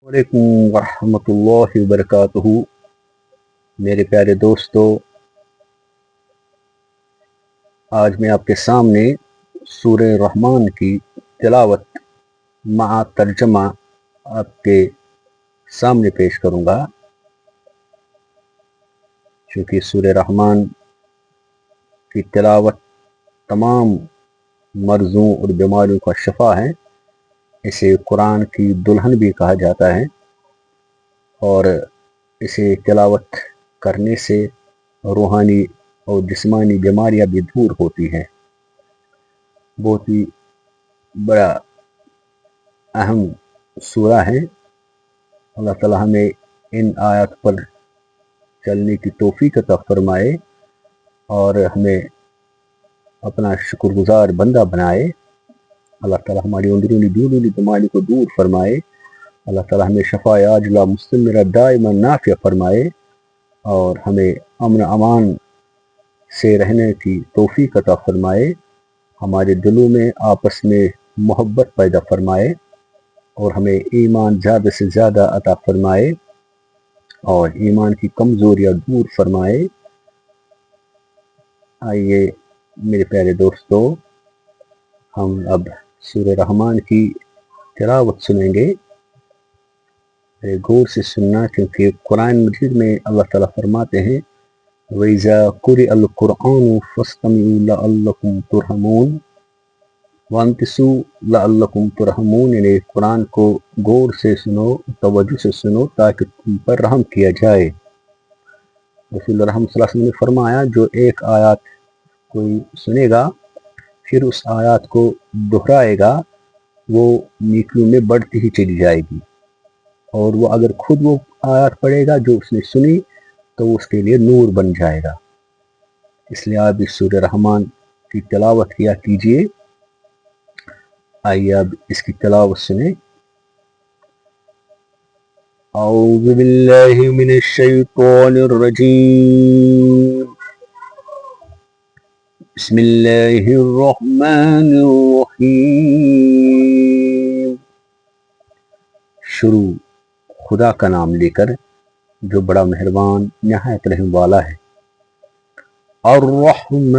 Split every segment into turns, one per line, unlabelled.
وعلیکم ورحمۃ اللہ وبرکاتہ۔ میرے پیارے دوستو، آج میں آپ کے سامنے سورہ رحمان کی تلاوت مع ترجمہ آپ کے سامنے پیش کروں گا، چونکہ سورہ رحمان کی تلاوت تمام مرضوں اور بیماریوں کا شفا ہے۔ اسے قرآن کی دلہن بھی کہا جاتا ہے، اور اسے تلاوت کرنے سے روحانی اور جسمانی بیماریاں بھی دور ہوتی ہیں۔ بہت ہی بڑا اہم سورہ ہے۔ اللہ تعالیٰ ہمیں ان آیات پر چلنے کی توفیق عطا فرمائے اور ہمیں اپنا شکر گزار بندہ بنائے۔ اللہ تعالیٰ ہماری اندرونی بیرونی بیماری کو دور فرمائے۔ اللہ تعالیٰ ہمیں شفاء عاجلہ مستمرہ دائمہ نافع فرمائے اور ہمیں امن امان سے رہنے کی توفیق عطا فرمائے۔ ہمارے دلوں میں آپس میں محبت پیدا فرمائے اور ہمیں ایمان زیادہ سے زیادہ عطا فرمائے اور ایمان کی کمزوریاں دور فرمائے۔ آئیے میرے پیارے دوستو، ہم اب سورہ رحمان کی تلاوت سنیں گے۔ غور سے سننا، کیونکہ قرآن مجید میں اللہ تعالیٰ فرماتے ہیں وَإِذَا قُرِئَ الْقُرْآنُ فَاسْتَمِعُوا لَعَلَّكُمْ تُرْحَمُونَ وَانصِتُوا لَعَلَّكُمْ تُرْحَمُونَ، یعنی قرآن کو غور سے سنو، توجہ سے سنو تاکہ تم پر رحم کیا جائے۔ رسول اللہ صلی اللہ علیہ وسلم نے فرمایا جو ایک آیات کوئی سنے گا پھر اس آیات کو دہرائے گا، وہ نیکیوں میں بڑھتی ہی چلی جائے گی، اور وہ اگر خود وہ آیات پڑھے گا جو اس نے سنی تو اس کے لیے نور بن جائے گا۔ اس لیے آپ اس سورہ رحمان کی تلاوت کیا کیجئے۔ آئیے اب اس کی تلاوت سنیں۔ اعوذ باللہ من الشیطان الرجیم، بسم اللہ الرحمن الرحیم۔ شروع خدا کا نام لے کر جو بڑا مہربان نہایت رحم والا ہے۔ الرحمن،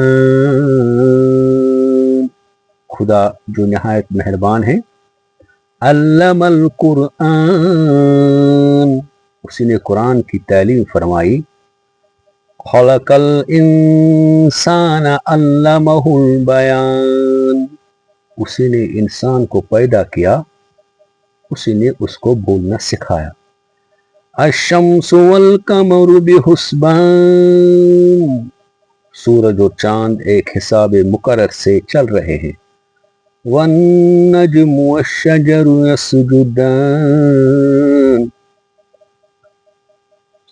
خدا جو نہایت مہربان ہے۔ علم القرآن، اسی نے قرآن کی تعلیم فرمائی۔ خلق الانسان علمہ البیان، اسی نے انسان کو پیدا کیا، اسی نے اس کو بولنا سکھایا۔ الشمس والقمر بحسبان، سورج اور چاند ایک حساب مقرر سے چل رہے ہیں۔ والنجم والشجر يسجدان،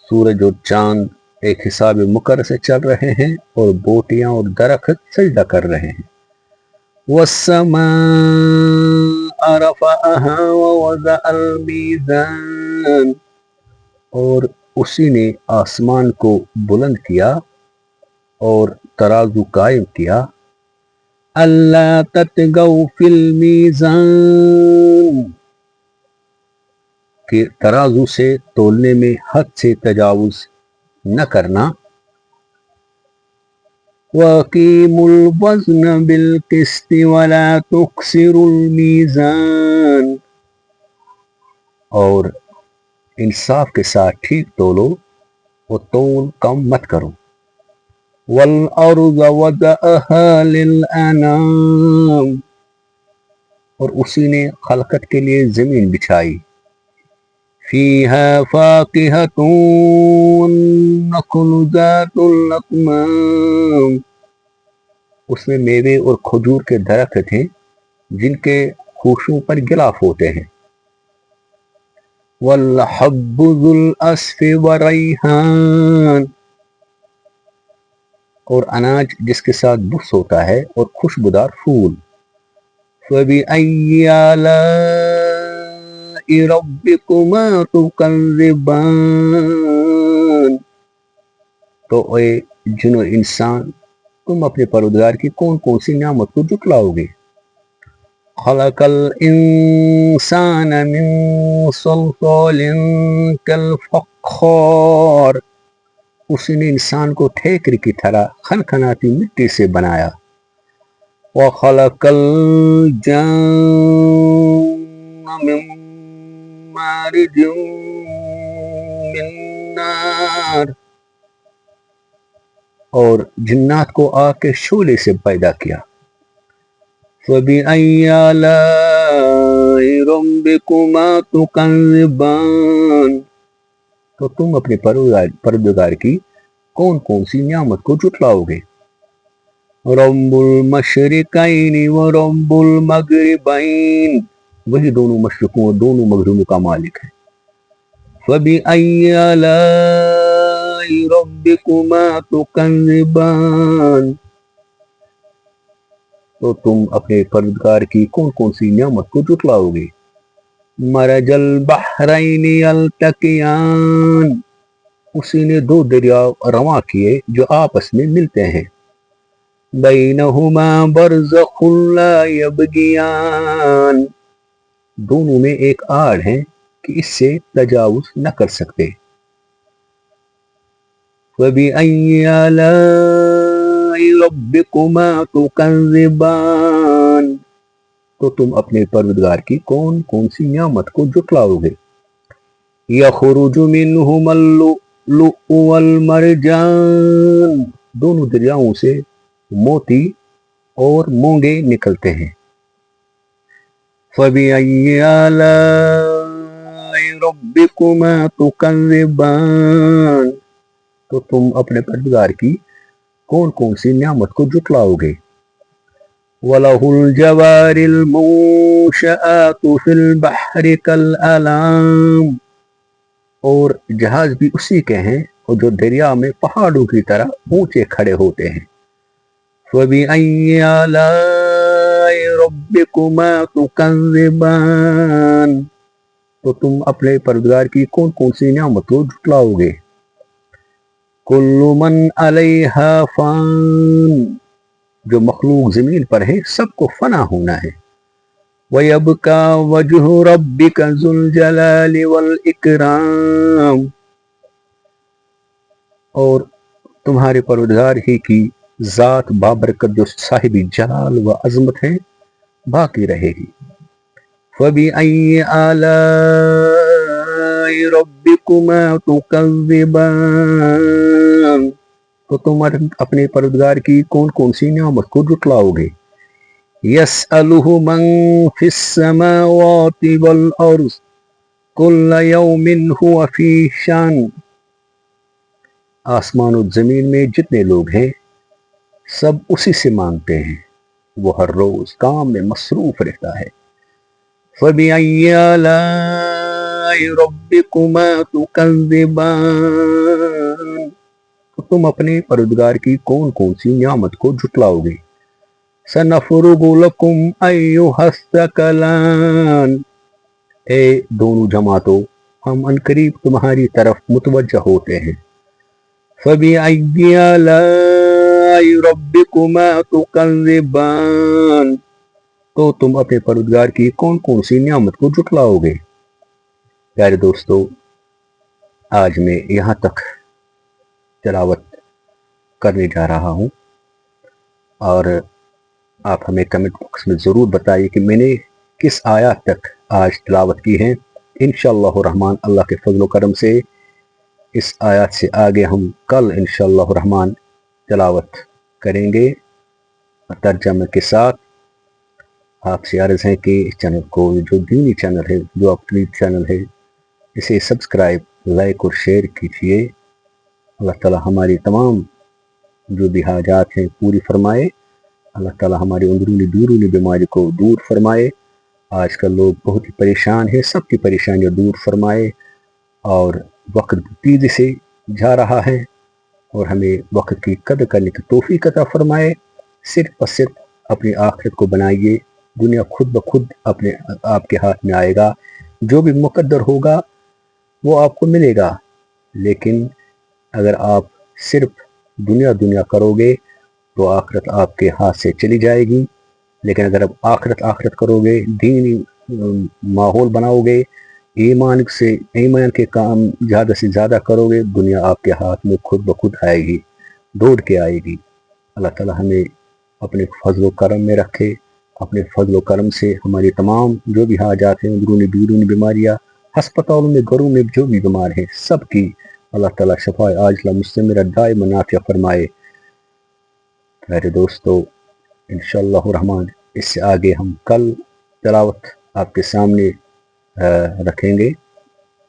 سورج اور چاند ایک حساب مقرر سے چل رہے ہیں اور بوٹیاں اور درخت سجدہ کر رہے ہیں۔ والسماء رفعها ووضع الميزان، اور اسی نے آسمان کو بلند کیا اور ترازو قائم کیا۔ اللہ تطغوا فی المیزان، کہ ترازو سے تولنے میں حد سے تجاوز نہ کرنا۔ وَأَقِیمُوا الْوَزْنَ بِالْقِسْطِ وَلَا تُخْسِرُوا الْمِیزَانَ، اور انصاف کے ساتھ ٹھیک تولو اور تول کم مت کرو۔ وَالْأَرْضَ وَضَعَهَا لِلْأَنَامِ، اور اسی نے خلقت کے لیے زمین بچھائی۔ فِيهَا فَاكِهَةٌ وَالنَّخْلُ ذَاتُ الْأَكْمَامِ، اس میں میوے اور کھجور کے درخت ہیں جن کے خوشوں پر غلاف ہوتے ہیں۔ وَالْحَبُّ ذُو الْعَصْفِ وَالرَّيْحَانُ، اور اناج جس کے ساتھ بس ہوتا ہے اور خوشبودار پھول۔ فَبِأَيِّ آلَاءِ رَبِّكُمَا تُكَذِّبَانِ، تو اے جن و انسان، تم اپنے پروردگار کی کون کون سی نعمت کو جھٹلاؤ گے۔ خلق الانسان من صلصال کالفخار، اس نے انسان کو ٹھیکر کی طرح خنخناتی مٹی سے بنایا. وخلق الجن من مارج من نار، اور جنات کو آگ کے شعلے سے پیدا کیا. فَبِأَيِّ آلَاءِ رَبِّكُمَا تُكَذِّبَانِ، تو تم اپنے پروردگار کی کون کون سی نعمت کو جھٹلاؤ گے. رب المشرقین و رب المغربین، وہی دونوں مشرقوں اور دونوں مغربوں کا مالک ہے. فَبِأَيِّ آلَاءِ رَبِّكُمَا تُكَذِّبَانِ، تو تم اپنے پروردگار کی کون کون سی نعمت کو جھٹلاؤ گے. مرج البحرین یلتقیان، اسی نے دو دریا رواں کیے جو آپس میں ملتے ہیں. بینہما برزخ لا یبغیان، دونوں میں ایک آڑ ہے کہ اس سے تجاوز نہ کر سکتے. فَبِأَيِّ آلَاءِ رَبِّكُمَا تُكَذِّبَانِ، تو تم اپنے پروردگار کی کون کون سی نعمت کو جھٹلاؤ گے. یخرج منہما اللؤلؤ والمرجان، دونوں دریاؤں سے موتی اور مونگے نکلتے ہیں. فَبِأَيِّ آلَاءِ رَبِّكُمَا تُكَذِّبَانِ، تو تم اپنے پروردگار کی کون کون سی نعمت کو جھٹلاؤ گے. وَلَهُ الْجَوَارِ الْمُنشَآتُ فِي الْبَحْرِ كَالْأَعْلَامِ، اور جہاز بھی اسی کے ہیں اور جو دریا میں پہاڑوں کی طرح اونچے کھڑے ہوتے ہیں. فَبِأَيِّ آلَاءِ رَبِّكُمَا تُكَذِّبَانِ، تو تم اپنے پروردگار کی کون کون سی نعمت کو جھٹلاؤ گے. کُلُّ مَنْ عَلَيْهَا فَانٍ، جو مخلوق زمین پر ہے سب کو فنا ہونا ہے. وَيَبْقَى وَجْهُ رَبِّكَ ذُو الْجَلَالِ وَالْإِكْرَامِ، اور تمہارے پروردگار ہی کی ذات بابرکت جو صاحب جلال و عظمت ہے باقی رہے گی. فَبِأَيِّ آلَاءِ رَبِّكُمَا تُكَذِّبَانِ، تو تم اپنے پروردگار کی کون کون سی نعمت کو جھٹلاؤ گے. يَسْأَلُهُ مَنْ فِي السَّمَاوَاتِ وَالْأَرْضِ كُلَّ يَوْمٍ هُوَ فِي شَأْنٍ، آسمان و زمین میں جتنے لوگ ہیں سب اسی سے مانگتے ہیں، وہ ہر روز کام میں مصروف رہتا ہے. فَبِأَيِّ آلَاءِ رَبِّكُمَا تُكَذِّبَانِ، تو تم اپنے پروردگار کی کون کون سی نعمت کو جھٹلاؤ گے. سَنَفْرُغُ لَكُمْ أَيُّهَ الثَّقَلَانِ، اے دونوں جماعتوں ہم عنقریب تمہاری طرف متوجہ ہوتے ہیں. فَبِأَيِّ آلَاءِ رَبِّكُمَا تُكَذِّبَانِ، تو تم اپنے پروردگار کی کون کون سی نعمت کو جھٹلاؤ گے. پیارے دوستو، آج میں یہاں تک تلاوت کرنے جا رہا ہوں، اور آپ ہمیں کمنٹ باکس میں ضرور بتائیے کہ میں نے کس آیات تک آج تلاوت کی ہے. انشاءاللہ الرحمن اللہ کے فضل و کرم سے اس آیات سے آگے ہم کل انشاءاللہ الرحمن تلاوت کریں گے ترجمے کے ساتھ. آپ سے عرض ہے کہ اس چینل کو، جو دینی چینل ہے، جو اپنی چینل ہے، اسے سبسکرائب، لائک اور شیئر کیجیے. اللہ تعالی ہماری تمام جو بھی حاجات ہیں پوری فرمائے. اللہ تعالی ہماری اندرونی بیرونی بیماری کو دور فرمائے. آج کل لوگ بہت ہی پریشان ہیں، سب کی پریشانیاں دور فرمائے، اور وقت تیزی سے جا رہا ہے اور ہمیں وقت کی قدر کرنے کی توفیق عطا فرمائے. صرف اور صرف اپنی آخرت کو بنائیے، دنیا خود بخود اپنے آپ کے ہاتھ میں آئے گا. جو بھی مقدر ہوگا وہ آپ کو ملے گا، لیکن اگر آپ صرف دنیا کرو گے تو آخرت آپ کے ہاتھ سے چلی جائے گی. لیکن اگر آپ آخرت کرو گے، دینی ماحول بناؤ گے، ایمان کے کام زیادہ سے زیادہ کرو گے، دنیا آپ کے ہاتھ میں خود بخود آئے گی، دوڑ کے آئے گی۔ اللہ تعالی ہمیں اپنے فضل و کرم میں رکھے، اپنے فضل و کرم سے ہماری تمام جو بھی حاجات ہیں، اندرونی بیرونی بیماریاں، ہسپتالوں میں گھروں میں جو بھی بیمار ہیں، سب کی اللہ تعالی شفا عاجلہ مستمرہ دائم نافع فرمائے۔ میرے دوستو، انشاءاللہ الرحمن اس سے آگے ہم کل تلاوت آپ کے سامنے رکھیں گے۔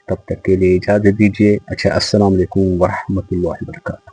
تب تک کے لیے اجازت دیجیے۔ اچھا، السلام علیکم ورحمۃ اللہ وبرکاتہ۔